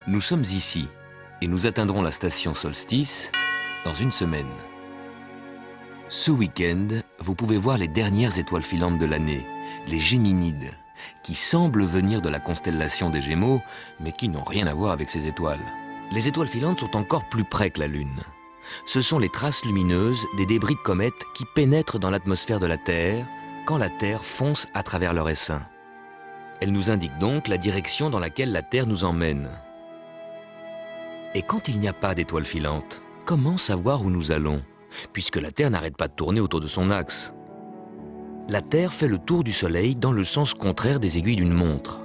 Nous sommes ici et nous atteindrons la station solstice dans une semaine. Ce week-end, vous pouvez voir les dernières étoiles filantes de l'année, les Géminides, qui semblent venir de la constellation des Gémeaux, mais qui n'ont rien à voir avec ces étoiles. Les étoiles filantes sont encore plus près que la Lune. Ce sont les traces lumineuses des débris de comètes qui pénètrent dans l'atmosphère de la Terre quand la Terre fonce à travers leur essaim. Elles nous indiquent donc la direction dans laquelle la Terre nous emmène. Et quand il n'y a pas d'étoiles filantes, comment savoir où nous allons, puisque la Terre n'arrête pas de tourner autour de son axe? La Terre fait le tour du Soleil dans le sens contraire des aiguilles d'une montre.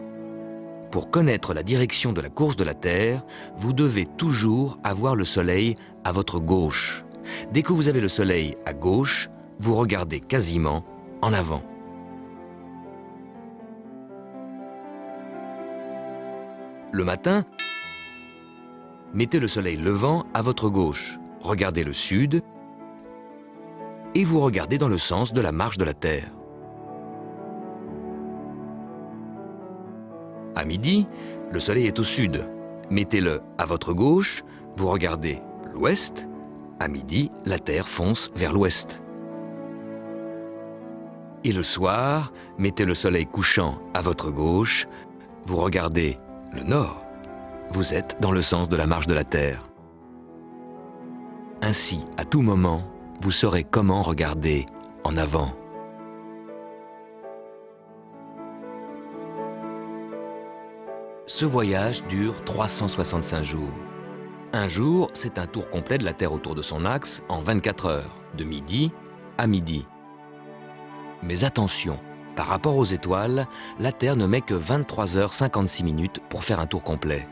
Pour connaître la direction de la course de la Terre, vous devez toujours avoir le Soleil à votre gauche. Dès que vous avez le Soleil à gauche, vous regardez quasiment en avant. Le matin, mettez le Soleil levant à votre gauche. Regardez le sud et vous regardez dans le sens de la marche de la Terre. À midi, le Soleil est au sud. Mettez-le à votre gauche, vous regardez l'ouest. À midi, la Terre fonce vers l'ouest. Et le soir, mettez le Soleil couchant à votre gauche, vous regardez le nord. Vous êtes dans le sens de la marche de la Terre. Ainsi, à tout moment, vous saurez comment regarder en avant. Ce voyage dure 365 jours. Un jour, c'est un tour complet de la Terre autour de son axe en 24 heures, de midi à midi. Mais attention, par rapport aux étoiles, la Terre ne met que 23h56 pour faire un tour complet.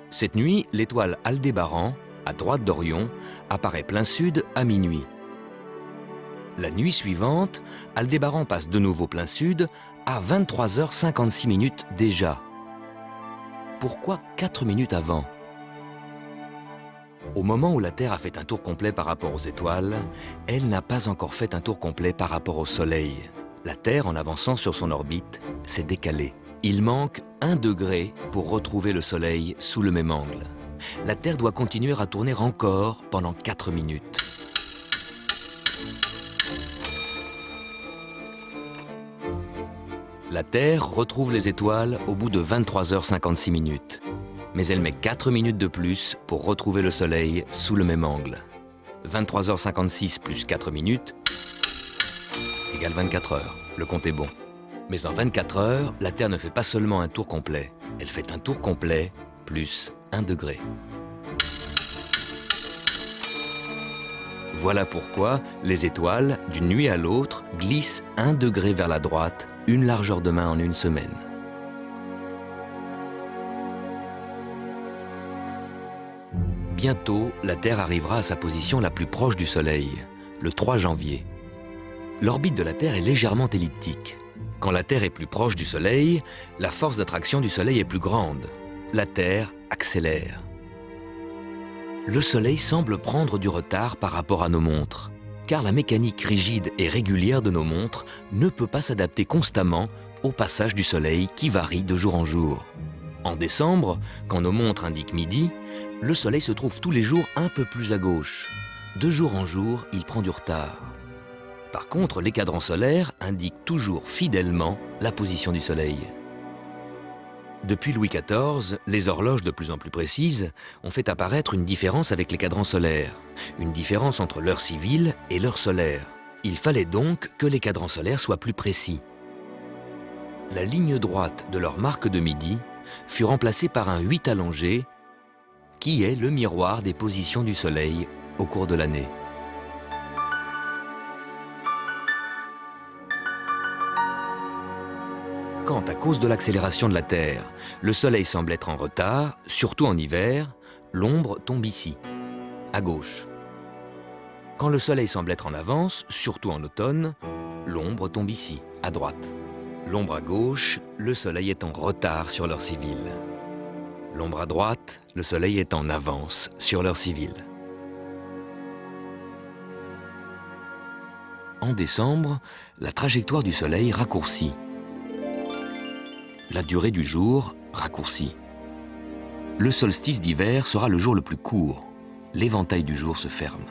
Cette nuit, l'étoile Aldébaran, à droite d'Orion, apparaît plein sud à minuit. La nuit suivante, Aldébaran passe de nouveau plein sud à 23h56 déjà. Pourquoi 4 minutes avant? Au moment où la Terre a fait un tour complet par rapport aux étoiles, elle n'a pas encore fait un tour complet par rapport au Soleil. La Terre, en avançant sur son orbite, s'est décalée. Il manque 1 degré pour retrouver le Soleil sous le même angle. La Terre doit continuer à tourner encore pendant 4 minutes. La Terre retrouve les étoiles au bout de 23h56. Mais elle met 4 minutes de plus pour retrouver le Soleil sous le même angle. 23h56 plus 4 minutes égale 24 heures. Le compte est bon. Mais en 24 heures, la Terre ne fait pas seulement un tour complet. Elle fait un tour complet plus 1 degré. Voilà pourquoi les étoiles, d'une nuit à l'autre, glissent 1 degré vers la droite, une largeur de main en une semaine. Bientôt, la Terre arrivera à sa position la plus proche du Soleil, le 3 janvier. L'orbite de la Terre est légèrement elliptique. Quand la Terre est plus proche du Soleil, la force d'attraction du Soleil est plus grande. La Terre accélère. Le Soleil semble prendre du retard par rapport à nos montres, car la mécanique rigide et régulière de nos montres ne peut pas s'adapter constamment au passage du Soleil qui varie de jour en jour. En décembre, quand nos montres indiquent midi, le Soleil se trouve tous les jours un peu plus à gauche. De jour en jour, il prend du retard. Par contre, les cadrans solaires indiquent toujours fidèlement la position du Soleil. Depuis Louis XIV, les horloges de plus en plus précises ont fait apparaître une différence avec les cadrans solaires, une différence entre l'heure civile et l'heure solaire. Il fallait donc que les cadrans solaires soient plus précis. La ligne droite de leur marque de midi fut remplacée par un 8 allongé, qui est le miroir des positions du Soleil au cours de l'année. Quand, à cause de l'accélération de la Terre, le Soleil semble être en retard, surtout en hiver, l'ombre tombe ici, à gauche. Quand le Soleil semble être en avance, surtout en automne, l'ombre tombe ici, à droite. L'ombre à gauche, le Soleil est en retard sur l'heure civile. L'ombre à droite, le Soleil est en avance sur l'heure civile. En décembre, la trajectoire du Soleil raccourcit. La durée du jour raccourcit. Le solstice d'hiver sera le jour le plus court. L'éventail du jour se ferme.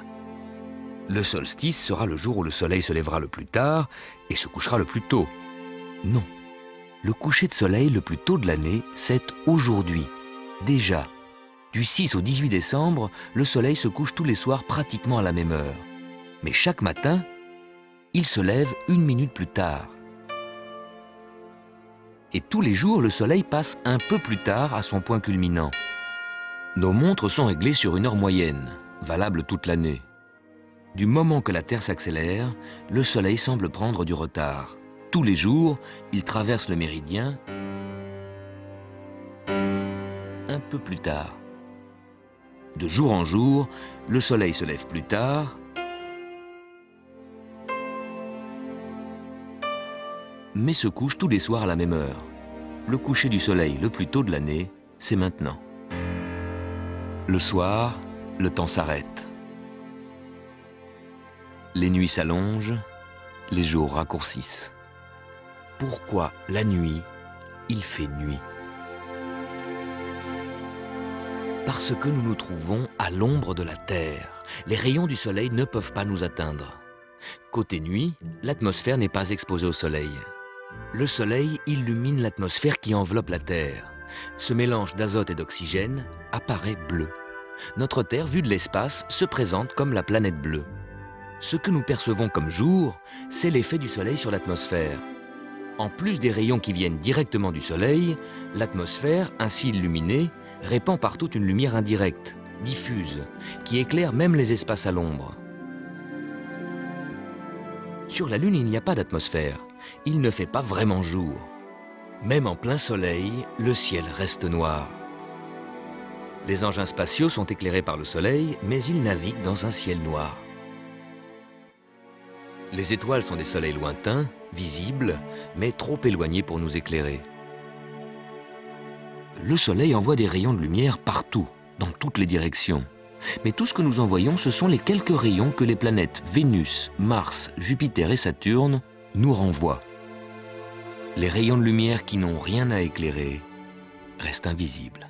Le solstice sera le jour où le soleil se lèvera le plus tard et se couchera le plus tôt. Non. Le coucher de soleil le plus tôt de l'année, c'est aujourd'hui. Déjà. Du 6 au 18 décembre, le soleil se couche tous les soirs pratiquement à la même heure. Mais chaque matin, il se lève 1 minute plus tard. Et tous les jours, le soleil passe un peu plus tard à son point culminant. Nos montres sont réglées sur une heure moyenne, valable toute l'année. Du moment que la Terre s'accélère, le soleil semble prendre du retard. Tous les jours, il traverse le méridien un peu plus tard. De jour en jour, le soleil se lève plus tard, mais se couche tous les soirs à la même heure. Le coucher du soleil le plus tôt de l'année, c'est maintenant. Le soir, le temps s'arrête. Les nuits s'allongent, les jours raccourcissent. Pourquoi la nuit, il fait nuit? Parce que nous nous trouvons à l'ombre de la Terre. Les rayons du soleil ne peuvent pas nous atteindre. Côté nuit, l'atmosphère n'est pas exposée au soleil. Le soleil illumine l'atmosphère qui enveloppe la Terre. Ce mélange d'azote et d'oxygène apparaît bleu. Notre Terre, vue de l'espace, se présente comme la planète bleue. Ce que nous percevons comme jour, c'est l'effet du soleil sur l'atmosphère. En plus des rayons qui viennent directement du soleil, l'atmosphère, ainsi illuminée, répand partout une lumière indirecte, diffuse, qui éclaire même les espaces à l'ombre. Sur la Lune, il n'y a pas d'atmosphère. Il ne fait pas vraiment jour. Même en plein soleil, le ciel reste noir. Les engins spatiaux sont éclairés par le soleil, mais ils naviguent dans un ciel noir. Les étoiles sont des soleils lointains, visibles, mais trop éloignés pour nous éclairer. Le soleil envoie des rayons de lumière partout, dans toutes les directions. Mais tout ce que nous envoyons, ce sont les quelques rayons que les planètes Vénus, Mars, Jupiter et Saturne nous renvoient. Les rayons de lumière qui n'ont rien à éclairer restent invisibles.